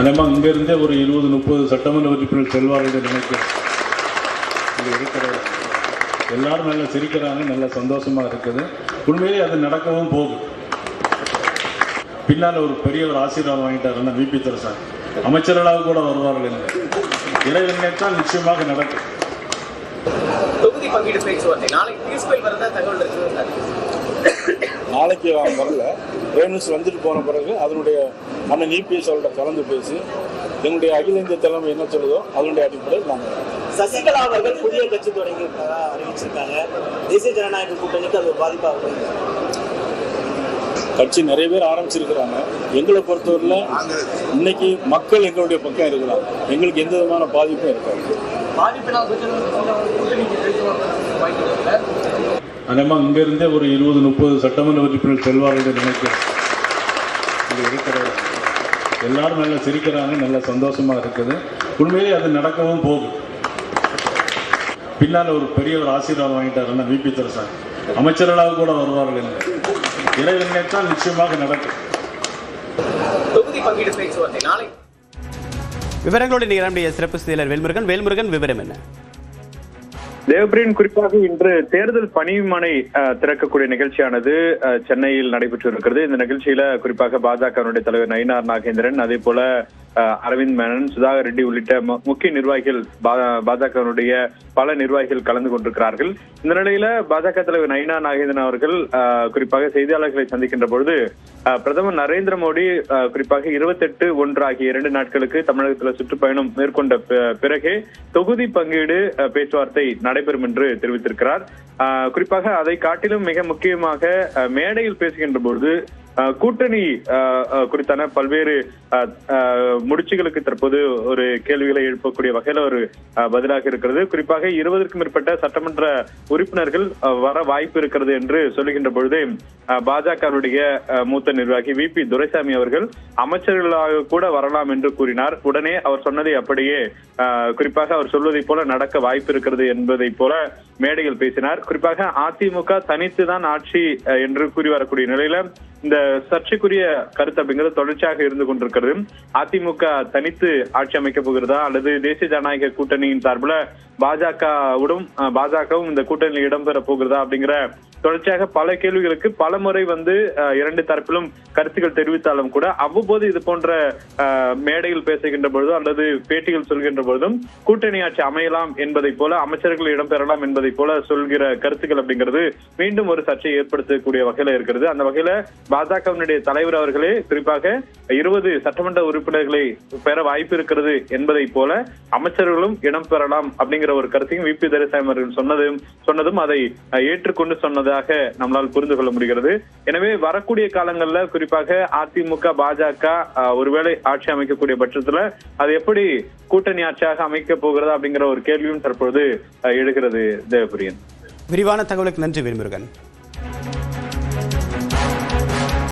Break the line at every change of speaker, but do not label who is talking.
அதேமாதிரி இங்கிருந்தே ஒரு 20-30 சட்டமன்ற உறுப்பினர் செல்வார்கள் நினைக்கிறேன். இங்கே இருக்கிற எல்லாரும் நல்லா சிரிக்கிறாங்க, நல்லா சந்தோஷமாக இருக்குது. உண்மையிலே அது நடக்கவும் போகுது. பின்னால் ஒரு பெரிய ஒரு ஆசீர்வாதம் வாங்கிட்டாருன்னா விபி துரைசாமி அமைச்சர்களாக கூட வருவார்கள் என்று இறைவன் நினைத்தால் நிச்சயமாக நடக்கும்.
தொகுதி பங்கீடு பேச்சுவார்த்தை நாளைக்கு வரதா தகவல் இருக்கு.
நாளைக்கு அவங்க வரல, ரேணுஸ் வந்துட்டு போன பிறகு அதனுடைய அண்ணன் இபிஎஸ் அவர்கிட்ட கலந்து பேசி எங்களுடைய அகில இந்திய தலைமை என்ன சொல்லுதோ அதனுடைய அடிப்படையில் நாங்கள்.
சசிகலா அவர்கள் புதிய கட்சி தொடங்கி அறிவிச்சிருக்காங்க. தேசிய ஜனநாயக கூட்டணிக்கு அது ஒரு பாதிப்பாக
கட்சி நிறைய பேர் ஆரம்பிச்சிருக்கிறாங்க. எங்களை பொறுத்தவரையில் இன்னைக்கு மக்கள் எங்களுடைய பக்கம் இருக்கிறாங்க. எங்களுக்கு எந்த விதமான பாதிப்பும் இருக்காது.
அதேமாதிரி இங்கிருந்தே ஒரு 20-30 சட்டமன்ற உறுப்பினர் செல்வார்கள் நினைக்கிறேன். இங்கே இருக்கிற எல்லாரும் நல்லா சிரிக்கிறாங்க, நல்லா சந்தோஷமாக இருக்குது. உண்மையிலே அது நடக்கவும் போகுது. பின்னால் ஒரு பெரிய ஒரு ஆசீர்வாதம் வாங்கிட்டாருன்னா விபி துரைசாமி அமைச்சர்களாக கூட வருவார்கள் என்று இறைவன் நினைத்தால் நிச்சயமாக நடக்கும்.
தொகுதி பங்கீடு பேச்சுவார்த்தை நாளை.
விவரங்களோடு நம்முடைய சிறப்பு செய்தியாளர் வேல்முருகன் விவரம் என்ன?
தேவபிரியன், குறிப்பாக இன்று தேர்தல் பணிமனை திறக்கக்கூடிய நிகழ்ச்சியானது சென்னையில் நடைபெற்று இருக்கிறது. இந்த நிகழ்ச்சியில குறிப்பாக பாஜகவினுடைய தலைவர் நயினார் நாகேந்திரன், அதே போல அரவிந்த் மேனன், சுதாகர் ரெட்டி உள்ளிட்ட முக்கிய நிர்வாகிகள், பாஜகவினுடைய பல நிர்வாகிகள் கலந்து கொண்டிருக்கிறார்கள். இந்த நிலையில பாஜக தலைவர் நயினார் நாகேந்திரன் அவர்கள் குறிப்பாக செய்தியாளர்களை சந்திக்கின்ற பொழுது பிரதமர் நரேந்திர மோடி குறிப்பாக 28-1 ஆகிய 2 நாட்களுக்கு தமிழகத்தில் சுற்றுப்பயணம் மேற்கொண்ட பிறகே தொகுதி பங்கீடு பேச்சுவார்த்தை நடைபெறும் என்று தெரிவித்திருக்கிறார். குறிப்பாக அதை காட்டிலும் மிக முக்கியமாக மேடையில் பேசுகின்ற பொழுது கூட்டணி குறித்தான பல்வேறு முடிச்சுகளுக்கு தற்போது ஒரு கேள்விகளை எழுப்பக்கூடிய வகையில ஒரு பதிலாக இருக்கிறது. குறிப்பாக 20க்கும் மேற்பட்ட சட்டமன்ற உறுப்பினர்கள் வர வாய்ப்பு இருக்கிறது என்று சொல்லுகின்ற பொழுது பாஜகவுடைய மூத்த நிர்வாகி விபி துரைசாமி அவர்கள் அமைச்சர்களாக கூட வரலாம் என்று கூறினார். உடனே அவர் சொன்னதை அப்படியே குறிப்பாக அவர் சொல்வதை போல நடக்க வாய்ப்பு இருக்கிறது என்பதை போல மேடையில் பேசினார். குறிப்பாக அதிமுக தனித்துதான் ஆட்சி என்று கூறி வரக்கூடிய நிலையில இந்த சர்ச்சைக்குரிய கருத்து அப்படிங்கிறது தொடர்ச்சியாக இருந்து கொண்டிருக்கிறது. அதிமுக தனித்து ஆட்சி அமைக்க போகிறதா அல்லது தேசிய ஜனநாயக கூட்டணியின் சார்பில் பாஜகவும் இந்த கூட்டணியில் இடம்பெற போகிறதா அப்படிங்கிற தொடர்ச்சியாக பல கேள்விகளுக்கு பல முறை இரண்டு தரப்பிலும் கருத்துக்கள் தெரிவித்தாலும் கூட அவ்வப்போது இது போன்ற மேடையில் பேசுகின்ற பொழுதோ அல்லது பேட்டிகள் சொல்கின்ற பொழுதும் கூட்டணி ஆட்சி அமையலாம் என்பதை போல அமைச்சர்கள் இடம்பெறலாம் என்பதை போல சொல்கிற கருத்துக்கள் அப்படிங்கிறது மீண்டும் ஒரு சர்ச்சையை ஏற்படுத்தக்கூடிய வகையில இருக்கிறது. அந்த வகையில பாஜகவினுடைய தலைவர் அவர்களே குறிப்பாக 20 சட்டமன்ற உறுப்பினர்களை பெற வாய்ப்பு இருக்கிறது என்பதை போல அமைச்சர்களும் இடம்பெறலாம் அப்படிங்கிற ஒரு கருத்தையும் விபி துரைசாமி அவர்கள் சொன்னதும் அதை ஏற்றுக்கொண்டு சொன்னதாக நம்மளால் புரிந்து கொள்ள முடிகிறது. எனவே வரக்கூடிய காலங்களில் குறிப்பாக அதிமுக பாஜக ஒருவேளை ஆட்சி அமைக்கக்கூடிய பட்சத்துல அது எப்படி கூட்டணி ஆட்சியாக அமைக்க போகிறதா அப்படிங்கிற ஒரு கேள்வியும் தற்பொழுது எழுகிறது. தேவபிரியன்,
விரிவான தகவலுக்கு நன்றி வேல்முருகன்.